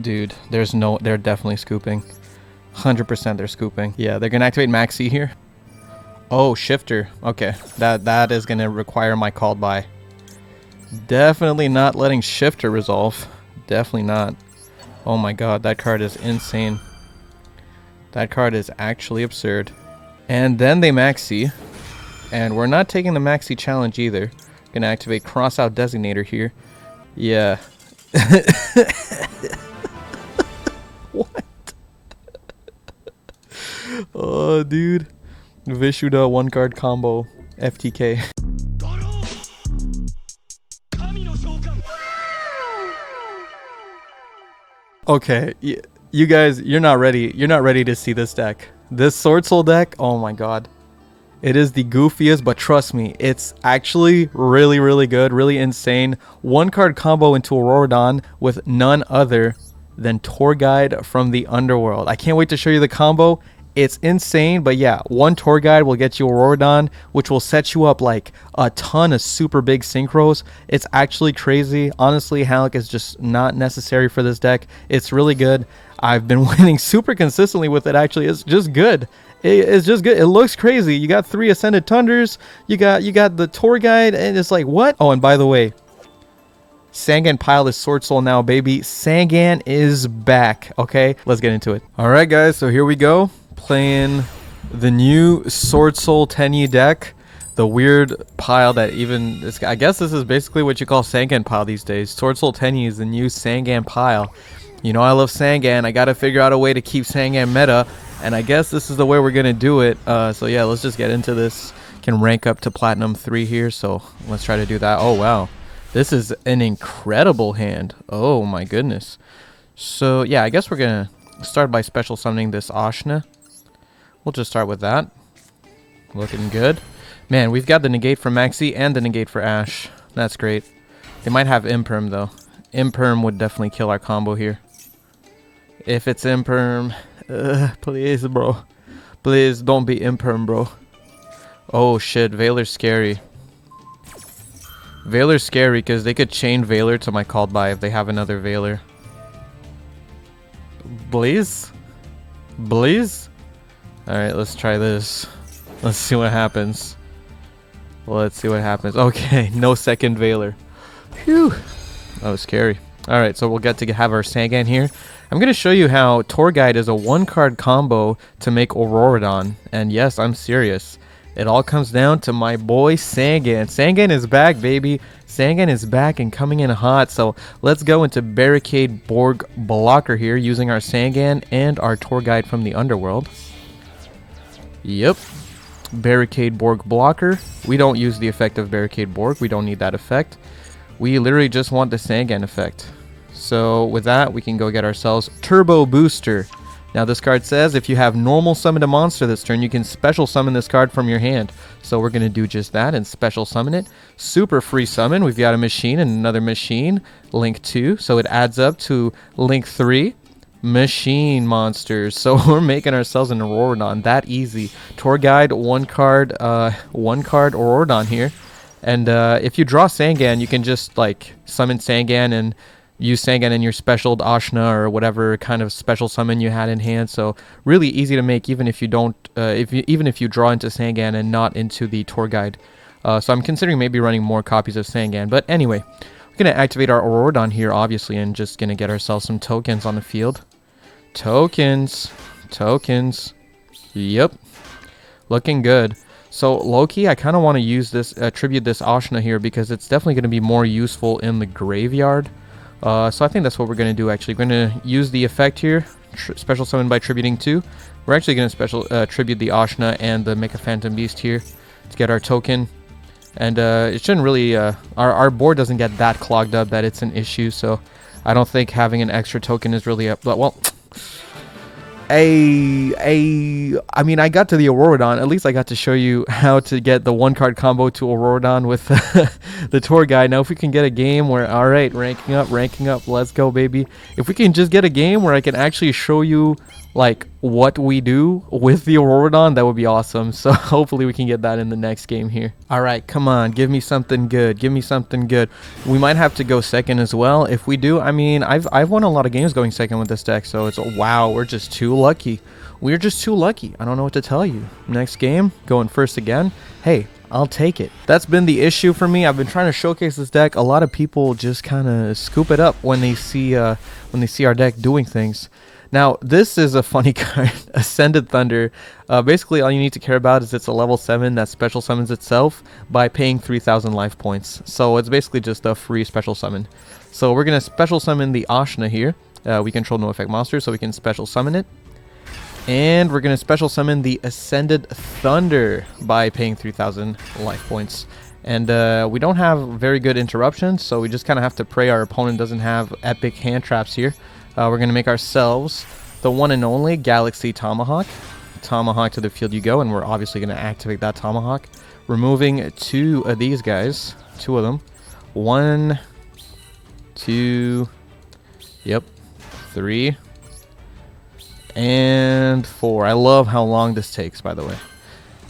Dude, they're definitely scooping. 100% they're scooping. Yeah, they're gonna activate Maxi here. Oh, shifter. Okay, that is gonna require my called by. Definitely not letting shifter resolve. Definitely not. Oh my god, that card is insane. That card is actually absurd. And then they Maxi. And we're not taking the Maxi challenge either. Gonna activate Crossout Designator here. Yeah. What? Oh, dude. Vishuda one card combo. FTK. Okay, you guys, you're not ready. You're not ready to see this deck. This Sword Soul deck, oh my god. It is the goofiest, but trust me, it's actually really, really good, really insane. One card combo into AURORADON with none other than Tour Guide from the Underworld. I can't wait to show you the combo. It's insane, but yeah, one Tour Guide will get you AURORADON, which will set you up like a ton of super big synchros. It's actually crazy. Honestly, Halleck is just not necessary for this deck. It's really good. I've been winning super consistently with it, actually. It's just good. It's just good. It looks crazy. You got 3 Ascended Tunders. You got the Tour Guide, and it's like, what? Oh, and by the way, Sangan Pile is Sword Soul now, baby. Sangan is back. Okay, let's get into it. All right, guys, so here we go. Playing the new Sword Soul Tenyi deck. The weird pile that even this, I guess this is basically what you call Sangan Pile these days. Sword Soul Tenyi is the new Sangan Pile. You know I love Sangan. I gotta figure out a way to keep Sangan meta, and I guess this is the way we're gonna do it. So yeah, let's just get into this. Can rank up to Platinum 3 here, so let's try to do that. Oh wow, this is an incredible hand. Oh my goodness. So yeah, I guess we're gonna start by special summoning this Ashna. We'll just start with that. Looking good. Man, we've got the negate for Maxi and the negate for Ash. That's great. They might have Imperm though. Imperm would definitely kill our combo here. If it's Imperm, please, bro. Please don't be Imperm, bro. Oh shit, Veiler's scary. Veiler's scary because they could chain Veiler to my called by if they have another Veiler. Blaze? Blaze? Alright, let's try this. Let's see what happens. Let's see what happens. Okay, no second Veiler. Phew. That was scary. Alright, so we'll get to have our Sangan here. I'm going to show you how Tour Guide is a one-card combo to make AURORADON. And yes, I'm serious. It all comes down to my boy Sangan. Sangan is back, baby. Sangan is back and coming in hot. So let's go into Barricade Borg Blocker here using our Sangan and our Tour Guide from the Underworld. Yep. Barricade Borg Blocker. We don't use the effect of Barricade Borg. We don't need that effect. We literally just want the Sangan effect. So with that, we can go get ourselves Turbo Booster. Now this card says if you have normal summoned a monster this turn, you can special summon this card from your hand. So we're going to do just that and special summon it. Super free summon. We've got a machine and another machine. Link 2. So it adds up to Link 3. Machine monsters. So we're making ourselves an AURORADON. That easy. Tour Guide, one card AURORADON here. And if you draw Sangan, you can just like summon Sangan and use Sangan in your special Ashna or whatever kind of special summon you had in hand. So really easy to make, even if you don't, even if you draw into Sangan and not into the Tour Guide. So I'm considering maybe running more copies of Sangan. But anyway, we're gonna activate our AURORADON here, obviously, and just gonna get ourselves some tokens on the field. Tokens. Yep. Looking good. So low-key, I kind of want to use this, tribute this Ashna here because it's definitely going to be more useful in the graveyard. So I think that's what we're going to do, actually. We're going to use the effect here, special summon by tributing 2. We're actually going to special tribute the Ashna and the Mecha Phantom Beast here to get our token. And it shouldn't really, our board doesn't get that clogged up that it's an issue, so I don't think having an extra token is really up. But, well, I mean, I got to the AURORADON. At least I got to show you how to get the one-card combo to AURORADON with the Tour Guide. Now, if we can get a game where, all right, ranking up, let's go, baby. If we can just get a game where I can actually show you, like, what we do with the Auroradon, that would be awesome. So hopefully we can get that in the next game here. All right, come on, give me something good. Give me something good. We might have to go second as well. If we do, I mean, I've won a lot of games going second with this deck, so it's wow, we're just too lucky. We're just too lucky. I don't know what to tell you. Next game, going first again. Hey, I'll take it. That's been the issue for me. I've been trying to showcase this deck. A lot of people just kind of scoop it up when they see our deck doing things. Now, this is a funny card, Ascended Thunder. Basically, all you need to care about is it's a level 7 that special summons itself by paying 3,000 life points. So it's basically just a free special summon. So we're going to special summon the Ashna here. We control no effect monster, so we can special summon it. And we're going to special summon the Ascended Thunder by paying 3,000 life points. And we don't have very good interruptions, so we just kind of have to pray our opponent doesn't have epic hand traps here. We're going to make ourselves the one and only Galaxy Tomahawk. Tomahawk to the field you go, and we're obviously going to activate that Tomahawk. Removing 2 of these guys. 2 of them. 1, 2, yep, 3, and 4. I love how long this takes, by the way.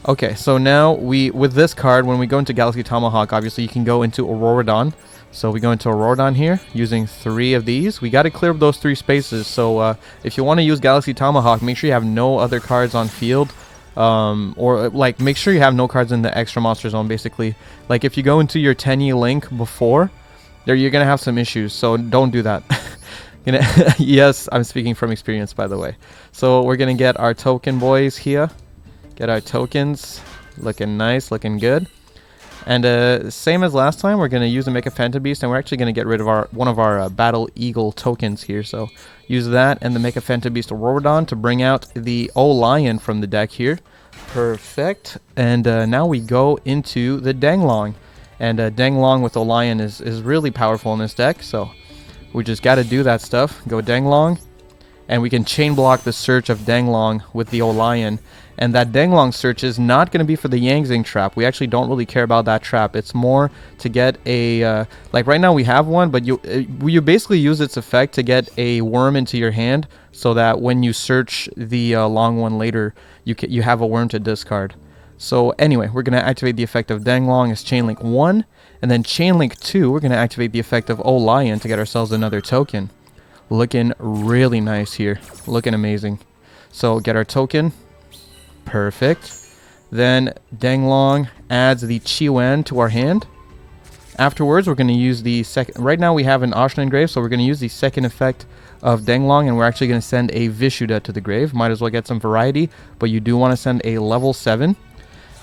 Okay, so now with this card, when we go into Galaxy Tomahawk, obviously you can go into AURORADON. So we go into Auroradon here, using 3 of these. We got to clear up those 3 spaces. So if you want to use Galaxy Tomahawk, make sure you have no other cards on field. Or like make sure you have no cards in the extra monster zone, basically. Like if you go into your 10E link before, you're going to have some issues. So don't do that. Yes, I'm speaking from experience, by the way. So we're going to get our token boys here. Get our tokens. Looking nice, looking good. And same as last time, we're going to use the Mecha Phantom Beast, and we're actually going to get rid of one of our Battle Eagle tokens here. So use that and the Mecha Phantom Beast Auroradon to bring out the O-Lion from the deck here. Perfect. And now we go into the Danglong. And Danglong with O-Lion is really powerful in this deck, so we just got to do that stuff. Go Danglong, and we can chain block the search of Danglong with the O-Lion. And that Danglong search is not going to be for the Yangzing trap. We actually don't really care about that trap. It's more to get a... like right now we have one, but you basically use its effect to get a worm into your hand so that when you search the long one later, you have a worm to discard. So anyway, we're going to activate the effect of Danglong as Chainlink 1. And then Chainlink 2, we're going to activate the effect of O-Lion to get ourselves another token. Looking really nice here. Looking amazing. So get our token. Perfect. Then Danglong adds the Chiwen to our hand. Afterwards, we're going to use the second... Right now we have an Ashna engrave, so we're going to use the second effect of Danglong, and we're actually going to send a Vishuda to the grave. Might as well get some variety, but you do want to send a level 7.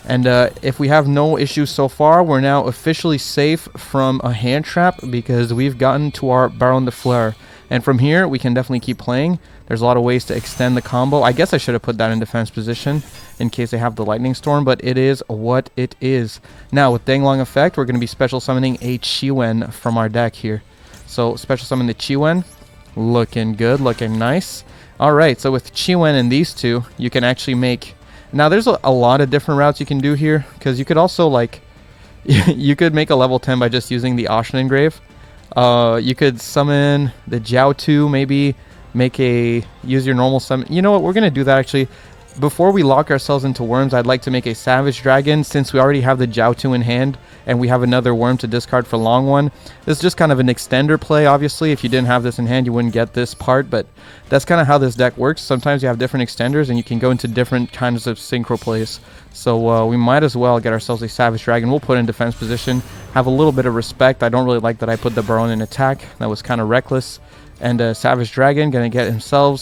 And if we have no issues so far, we're now officially safe from a hand trap because we've gotten to our Baron de Fleur. And from here, we can definitely keep playing. There's a lot of ways to extend the combo. I guess I should have put that in defense position in case they have the Lightning Storm, but it is what it is. Now, with Danglong effect, we're going to be special summoning a Chiwen from our deck here. So, special summon the Chiwen. Looking good, looking nice. Alright, so with Chiwen and these two, you can actually make... Now, there's a lot of different routes you can do here, because you could also, like... you could make a level 10 by just using the Ashna engrave. You could summon the Jiaotu, maybe use your normal summon. You know what, we're going to do that actually. Before we lock ourselves into worms, I'd like to make a Savage Dragon since we already have the Jiaotu in hand and we have another worm to discard for long one. This is just kind of an extender play, obviously. If you didn't have this in hand, you wouldn't get this part, but that's kind of how this deck works. Sometimes you have different extenders and you can go into different kinds of synchro plays. So we might as well get ourselves a Savage Dragon. We'll put in defense position, have a little bit of respect. I don't really like that I put the Baron in attack. That was kind of reckless. And Savage Dragon gonna get himself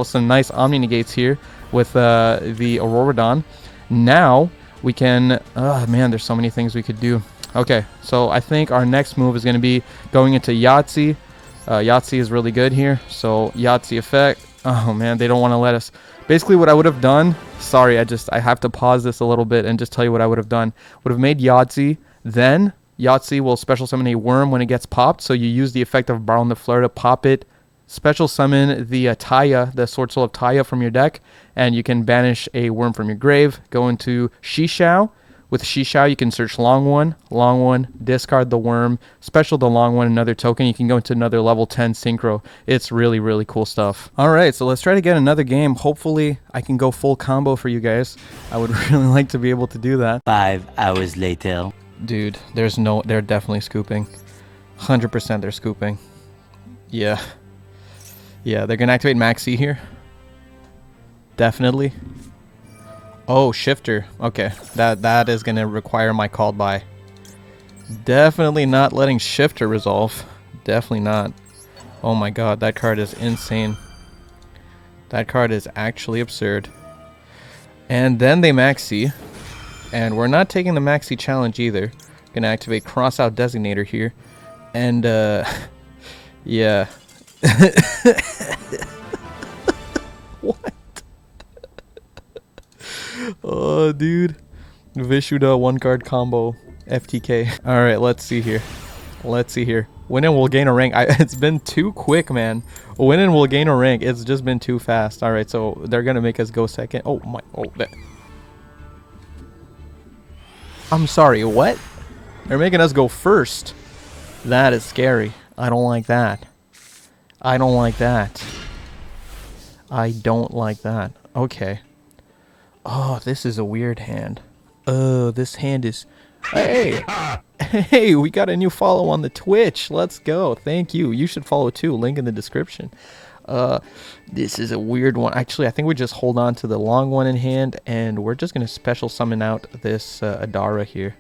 some nice Omni Negates here with the Auroradon. Now we can... Oh man, there's so many things we could do. Okay, so I think our next move is going to be going into Yahtzee. Yahtzee is really good here. So Yahtzee effect. Oh man, they don't want to let us. Basically what I would have done... Sorry, I have to pause this a little bit and just tell you what I would have done. Would have made Yahtzee, then... Yahtzee will special summon a worm when it gets popped, so you use the effect of Baron de Fleur to pop it, special summon the Taya, the Sword Soul of Taya from your deck, and you can banish a worm from your grave, go into Shishao With Shishao, you can search long one, discard the worm, special the long one, another token. You can go into another level 10 synchro. It's really, really cool stuff. All right, so let's try to get another game. Hopefully, I can go full combo for you guys. I would really like to be able to do that. 5 hours later. Dude, they're definitely scooping. 100% they're scooping. Yeah. Yeah, they're gonna activate Maxi here. Definitely. Oh, shifter. Okay, that is gonna require my called by. Definitely not letting shifter resolve. Definitely not. Oh my god, that card is insane. That card is actually absurd. And then they Maxi. And we're not taking the Maxi challenge either. Gonna activate Crossout Designator here. And yeah. What? Oh, dude. Vishuda 1-card combo. FTK. Alright, let's see here. Let's see here. Win and we'll gain a rank. It's been too quick, man. Win and we'll gain a rank. It's just been too fast. Alright, so they're gonna make us go second. Oh my. Oh, that. I'm sorry, what? They're making us go first. That is scary. I don't like that. I don't like that. I don't like that. Okay. Oh, this is a weird hand. Oh, this hand is... Hey! Hey, we got a new follow on the Twitch. Let's go. Thank you. You should follow too. Link in the description. This is a weird one. Actually, I think we just hold on to the long one in hand, and we're just going to special summon out this Adara here.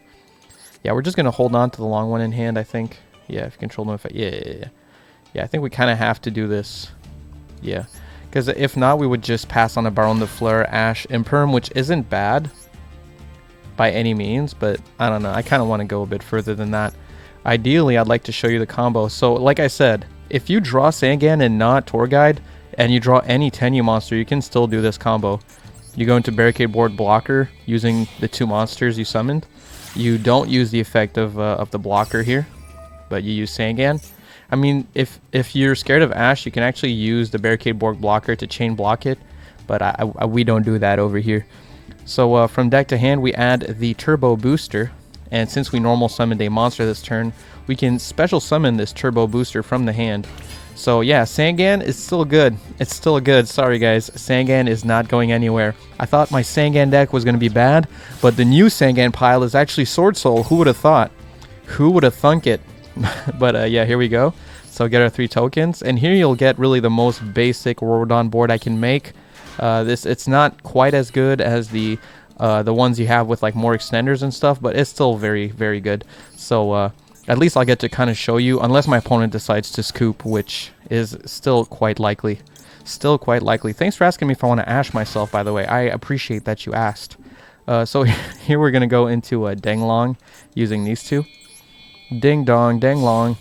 Yeah, we're just going to hold on to the long one in hand, I think. Yeah, if you control them. Yeah. Yeah, I think we kind of have to do this. Yeah. Because if not, we would just pass on a Baron the Fleur, Ash, Imperm, which isn't bad by any means, but I don't know. I kind of want to go a bit further than that. Ideally, I'd like to show you the combo. So, like I said, if you draw Sangan and not Tour Guide, and you draw any Tenyu monster, you can still do this combo. You go into Barricade Board Blocker using the 2 monsters you summoned. You don't use the effect of the blocker here, but you use Sangan. I mean, if you're scared of Ash, you can actually use the Barricade Board Blocker to chain block it, but we don't do that over here. So from deck to hand, we add the Turbo Booster, and since we normal summoned a monster this turn, we can special summon this Turbo Booster from the hand. So yeah, Sangan is still good. It's still good. Sorry guys, Sangan is not going anywhere. I thought my Sangan deck was going to be bad, but the new Sangan pile is actually SWORDSOUL. Who would have thought? Who would have thunk it? But yeah, here we go. So get our 3 tokens, and here you'll get really the most basic AURORADON board I can make. It's not quite as good as the ones you have with like more extenders and stuff, but it's still very, very good. So at least I'll get to kind of show you, unless my opponent decides to scoop, which is still quite likely. Still quite likely. Thanks for asking me if I want to Ash myself, by the way. I appreciate that you asked. So here we're going to go into a Denglong using these 2. Ding dong, Denglong.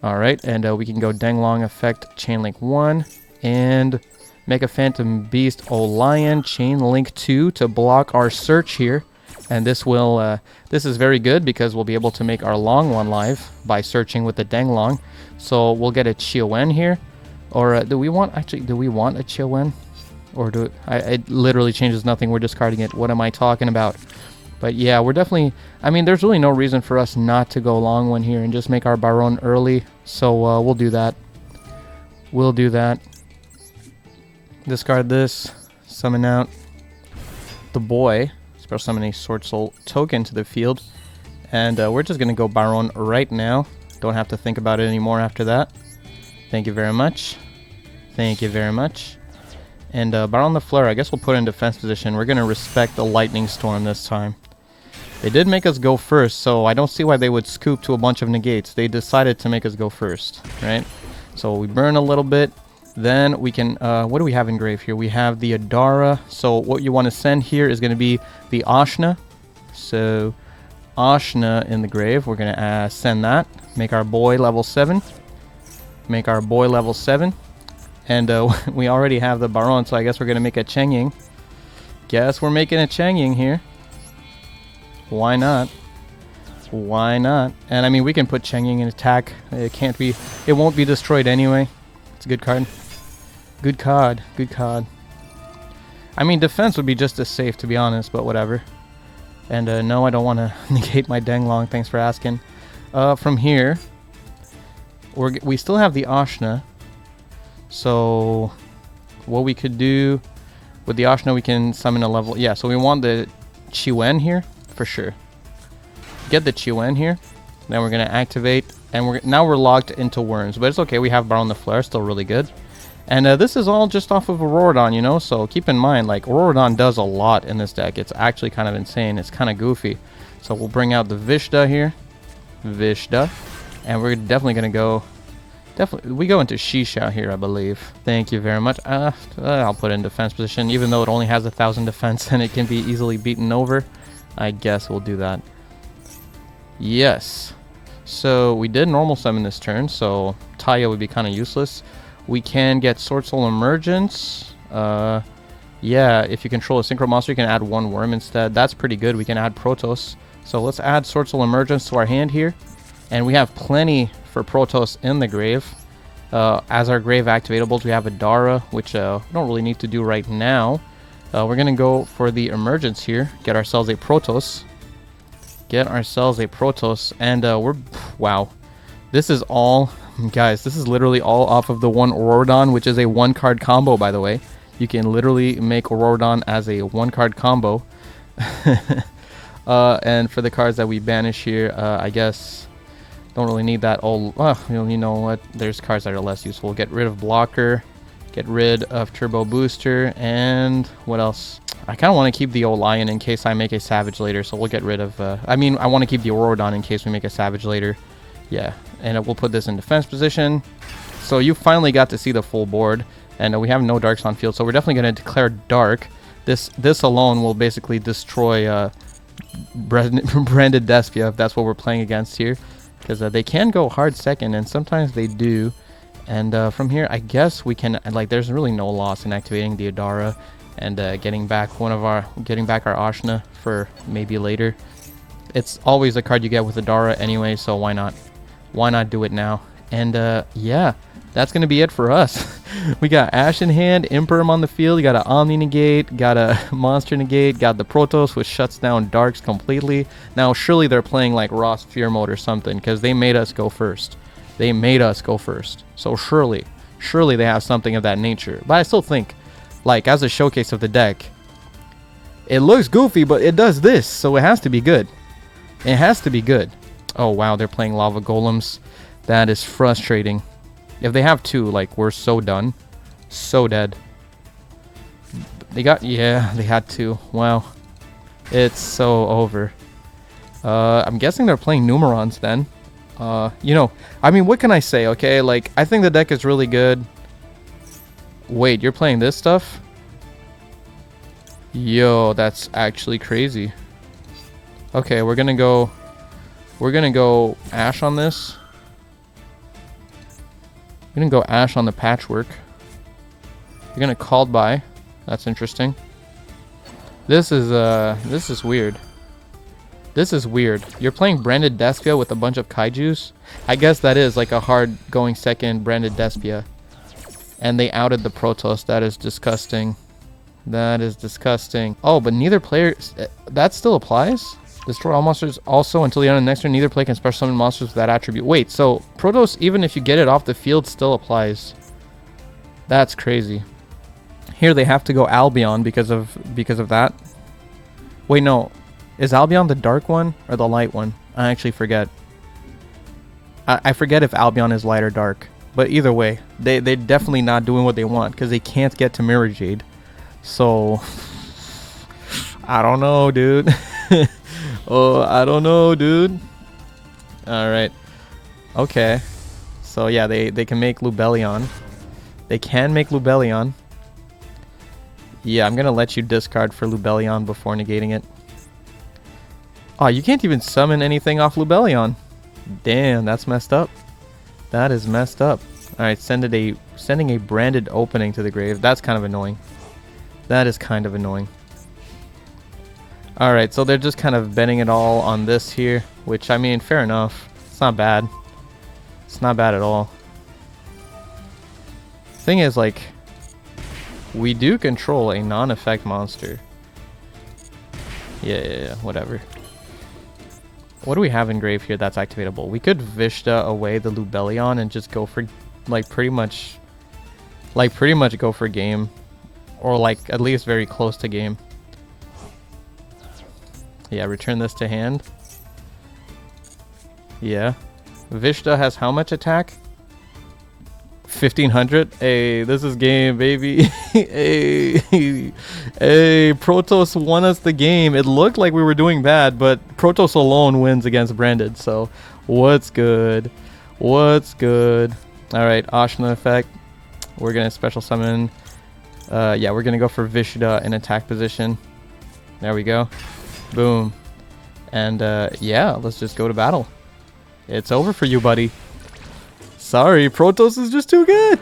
Alright, and we can go Denglong effect, Chainlink 1, and make a Phantom Beast Lion, Chainlink 2 to block our search here. And this will, this is very good because we'll be able to make our long one live by searching with the Denglong. So we'll get a Chiowen here. Or do we want a Chiowen? Or it literally changes nothing, we're discarding it. What am I talking about? But yeah, we're definitely... I mean, there's really no reason for us not to go long one here and just make our Baron early. So we'll do that. We'll do that. Discard this. Summon out the boy. Special summon a SWORDSOUL token to the field. And we're just going to go Baron right now. Don't have to think about it anymore after that. Thank you very much. Thank you very much. And Baron the Fleur, I guess we'll put it in defense position. We're going to respect the Lightning Storm this time. They did make us go first, so I don't see why they would scoop to a bunch of negates. They decided to make us go first, right? So we burn a little bit. Then we can, what do we have in grave here? We have the Adara. So what you want to send here is going to be the Ashna. So Ashna in the grave. We're going to send that. Make our boy level 7. Make our boy level 7. And we already have the Baron, so I guess we're going to make a Chengying. Guess we're making a Chengying here. Why not? Why not? And I mean, we can put Chengying in attack. It won't be destroyed anyway. It's a good card. Good card. Good card. I mean, defense would be just as safe, to be honest, but whatever. And no, I don't want to negate my Denglong. Thanks for asking. From here, we still have the Ashna. So what we could do with the Ashna, we can summon a level. Yeah, so we want the Chiwen here for sure. Get the Chiwen here. Then we're gonna activate, and now we're locked into worms. But it's okay. We have Baron the Flare, still really good. And this is all just off of AURORADON, you know, so keep in mind, like, AURORADON does a lot in this deck. It's actually kind of insane. It's kind of goofy. So we'll bring out the Vishta here. Vishta. And we're definitely going to go... we go into Shisha here, I believe. Thank you very much. I'll put it in defense position, even though it only has 1,000 defense and it can be easily beaten over. I guess we'll do that. Yes. So we did normal summon this turn, so Taya would be kind of useless. We can get SWORDSOUL Emergence. Yeah, if you control a synchro monster, you can add 1 worm instead. That's pretty good. We can add Protoss. So let's add SWORDSOUL Emergence to our hand here. And we have plenty for Protoss in the grave. As our grave activatables, we have Adara, which we don't really need to do right now. We're going to go for the Emergence here. Get ourselves a Protoss. And wow. This is all... Guys, this is literally all off of the one AURORADON, which is a 1-card combo, by the way. You can literally make AURORADON as a 1-card combo. And for the cards that we banish here, I guess don't really need that old... you know what? There's cards that are less useful. Get rid of Blocker. Get rid of Turbo Booster. And what else? I kind of want to keep the Lion in case I make a Savage later, so we'll get rid of... I want to keep the AURORADON in case we make a Savage later. Yeah, and we'll put this in defense position. So you finally got to see the full board, and we have no darks on field, so we're definitely going to declare dark. This alone will basically destroy Branded Despia, if that's what we're playing against here, because they can go hard second, and sometimes they do. And from here, I guess we can, like, there's really no loss in activating the Adara and getting back our Ashna for maybe later. It's always a card you get with Adara anyway, so why not? Why not do it now? And yeah, that's going to be it for us. We got Ash in hand, Imperm on the field, got an Omni negate, got a Monster negate, got the Protoss, which shuts down Darks completely. Now, surely they're playing like Ross Fear Mode or something, because they made us go first. So surely they have something of that nature. But I still think, like, as a showcase of the deck, it looks goofy, but it does this, so it has to be good. It has to be good. Oh, wow, they're playing Lava Golems. That is frustrating. If they have 2, like, we're so done. So dead. Yeah, they had 2. Wow. It's so over. I'm guessing they're playing Numerons then. You know, I mean, what can I say, okay? Like, I think the deck is really good. Wait, you're playing this stuff? Yo, that's actually crazy. Okay, we're gonna go Ash on this. We're gonna go Ash on the Patchwork. You're gonna Called By. That's interesting. This is weird. This is weird. You're playing Branded Despia with a bunch of Kaijus. I guess that is like a hard going second Branded Despia. And they outed the Protoss. That is disgusting. That is disgusting. Oh, but neither player... That still applies? Destroy all monsters also until the end of the next turn. Neither player can special summon monsters with that attribute. Wait, so Protoss, even if you get it off the field, still applies. That's crazy. Here they have to go Albion because of that. Wait, no. Is Albion the dark one or the light one? I actually forget. I forget if Albion is light or dark. But either way, they're definitely not doing what they want because they can't get to Mirror Jade. So, I don't know, dude. Oh, I don't know, dude. Alright. Okay. So, yeah, they can make Lubellion. They can make Lubellion. Yeah, I'm going to let you discard for Lubellion before negating it. Oh, you can't even summon anything off Lubellion. Damn, that's messed up. That is messed up. Alright, sending a branded opening to the grave. That's kind of annoying. That is kind of annoying. Alright, so they're just kind of betting it all on this here. Which, I mean, fair enough. It's not bad. It's not bad at all. Thing is, like, we do control a non-effect monster. Yeah, whatever. What do we have in grave here that's activatable? We could Vishta away the Lubellion and just go for, like, pretty much go for game. Or, like, at least very close to game. Yeah, return this to hand. Yeah. Vishta has how much attack? 1500. Hey, this is game, baby. Hey, Protoss won us the game. It looked like we were doing bad, but Protoss alone wins against Branded. So, what's good? What's good? All right, Ashna effect. We're gonna special summon. Yeah, we're gonna go for Vishta in attack position. There we go. Boom. And yeah, let's just go to battle. It's over for you, buddy. Sorry, Protoss is just too good.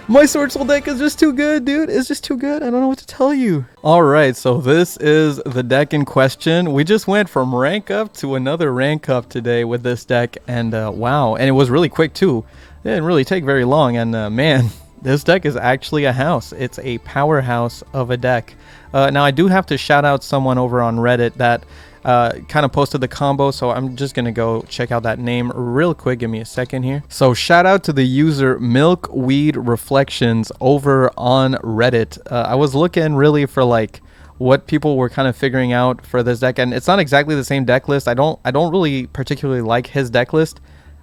My SWORDSOUL deck is just too good, dude. It's just too good. I don't know what to tell you. Alright, so this is the deck in question. We just went from rank up to another rank up today with this deck. And wow, and it was really quick too. It didn't really take very long. And man, this deck is actually a house. It's a powerhouse of a deck. Now, I do have to shout out someone over on Reddit that kind of posted the combo, so I'm just gonna go check out that name real quick. Give me a second here. So shout out to the user Milkweed Reflections over on Reddit. I was looking really for like what people were kind of figuring out for this deck, and it's not exactly the same deck list. I don't really particularly like his deck list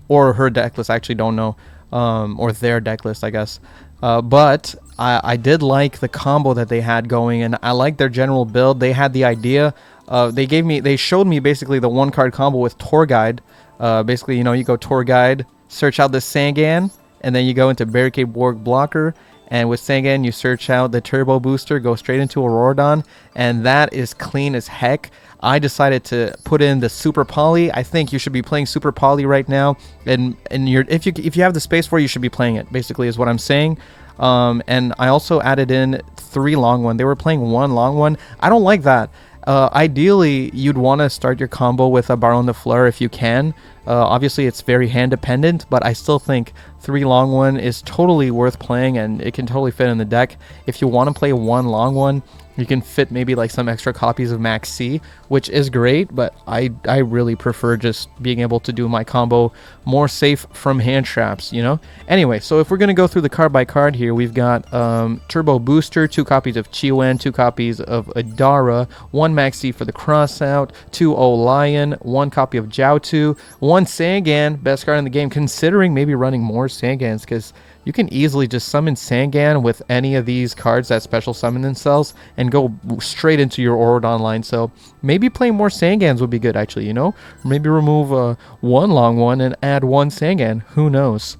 or her deck list. I actually don't know, or their deck list, I guess. But I did like the combo that they had going, and I like their general build. They had the idea. They showed me basically the one card combo with Tour Guide. Basically, you know, you go Tour Guide, search out the Sangan, and then you go into Barricade Borg Blocker. And with Sangan, you search out the Turbo Booster, go straight into AURORADON, and that is clean as heck. I decided to put in the Super Poly. I think you should be playing Super Poly right now, and if you have the space for it, you should be playing it. Basically, is what I'm saying. And I also added in 3 long one. They were playing 1 long one. I don't like that. Ideally, you'd want to start your combo with a Baron de Fleur if you can. Obviously, it's very hand dependent, but I still think 3 long one is totally worth playing, and it can totally fit in the deck. If you want to play 1 long one, you can fit maybe like some extra copies of Max C, which is great, but I really prefer just being able to do my combo more safe from hand traps, you know? Anyway, so if we're going to go through the card by card here, we've got Turbo Booster, 2 copies of Chiwen, 2 copies of Adara, 1 Max C for the Crossout, 2 O-Lion, 1 copy of Jiaotu, 1 Sangan, best card in the game, considering maybe running more Sangans, because you can easily just summon Sangan with any of these cards that special summon themselves and go straight into your AURORADON line. So maybe playing more Sangans would be good, actually, you know? Maybe remove 1 long one and add 1 Sangan. Who knows?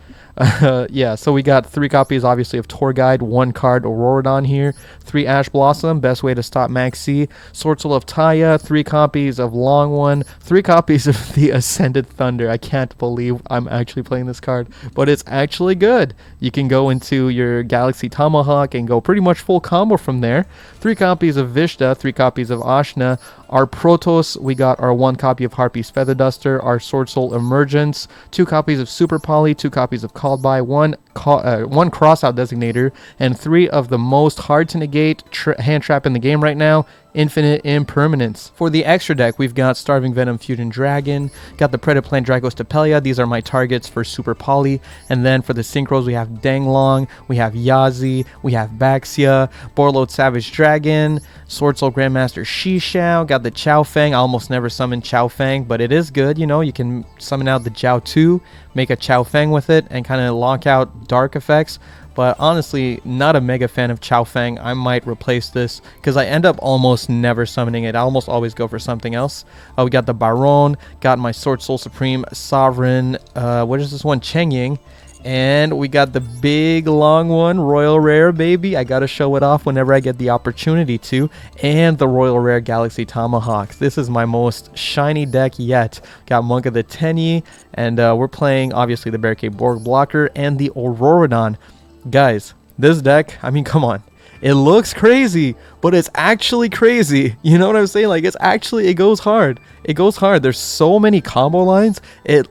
Yeah, so we got 3 copies, obviously, of Tour Guide, 1 card AURORADON here, 3 Ash Blossom, best way to stop Max C, SWORDSOUL of Taya, 3 copies of Long One, 3 copies of the Ascended Thunder. I can't believe I'm actually playing this card, but it's actually good. You can go into your Galaxy Tomahawk and go pretty much full combo from there. 3 copies of Vishta, 3 copies of Ashna. Our Protoss, we got our 1 copy of Harpy's Feather Duster, our SWORDSOUL Emergence, 2 copies of Super Poly, 2 copies of Called By, 1 Crossout Designator, and 3 of the most hard to negate hand trap in the game right now, Infinite Impermanence. For the extra deck, we've got Starving Venom Fusion Dragon, got the Predaplant Dragos Tapelia. These are my targets for Super Poly. And then for the Synchros, we have Danglong, we have Yazi, we have Baxia, Borload Savage Dragon, SWORDSOUL Grandmaster Shishao, got the Chao Fang. I almost never summon Chao Fang, but it is good, you know, you can summon out the Jiao 2, make a Chao Fang with it, and kind of lock out dark effects. But honestly, not a mega fan of Chao Fang. I might replace this because I end up almost never summoning it. I almost always go for something else. We got the Baron, got my SWORDSOUL Supreme Sovereign, what is this one? Chengying. And we got the big long one, Royal Rare, baby. I gotta show it off whenever I get the opportunity to. And the Royal Rare Galaxy Tomahawk. This is my most shiny deck yet. Got Monk of the Tenyi, and we're playing, obviously, the Barricade Borg Blocker and the AURORADON. Guys, this deck, I mean, come on. It looks crazy, but it's actually crazy. You know what I'm saying? Like, it goes hard. It goes hard. There's so many combo lines.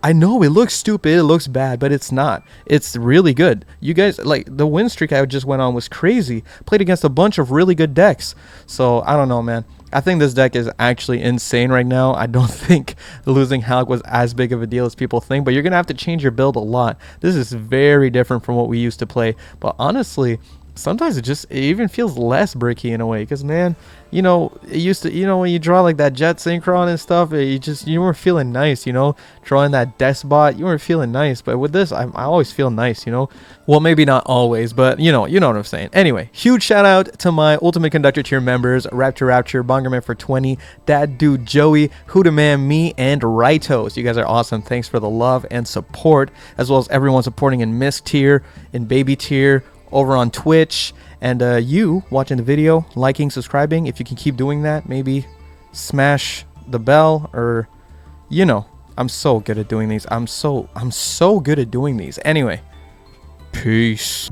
I know it looks stupid, it looks bad, but it's not. It's really good. You guys, like, the win streak I just went on was crazy. Played against a bunch of really good decks. So, I don't know, man. I think this deck is actually insane right now. I don't think losing Hulk was as big of a deal as people think, but you're going to have to change your build a lot. This is very different from what we used to play. But honestly, sometimes it even feels less bricky in a way, because man, you know, it used to, you know, when you draw like that jet synchron and stuff, you weren't feeling nice, you know, drawing that despot, you weren't feeling nice. But with this, I always feel nice, you know. Well, maybe not always, but you know what I'm saying. Anyway, huge shout out to my Ultimate Conductor tier members: Rapture, Bongerman for 20, Dad Dude Joey, Hudaman, me, and Ritos. You guys are awesome. Thanks for the love and support, as well as everyone supporting in Misk tier, in Baby tier, over on Twitch, and you watching the video, liking, subscribing. If you can keep doing that, maybe smash the bell, or you know, I'm so good at doing these. I'm so good at doing these. Anyway, peace.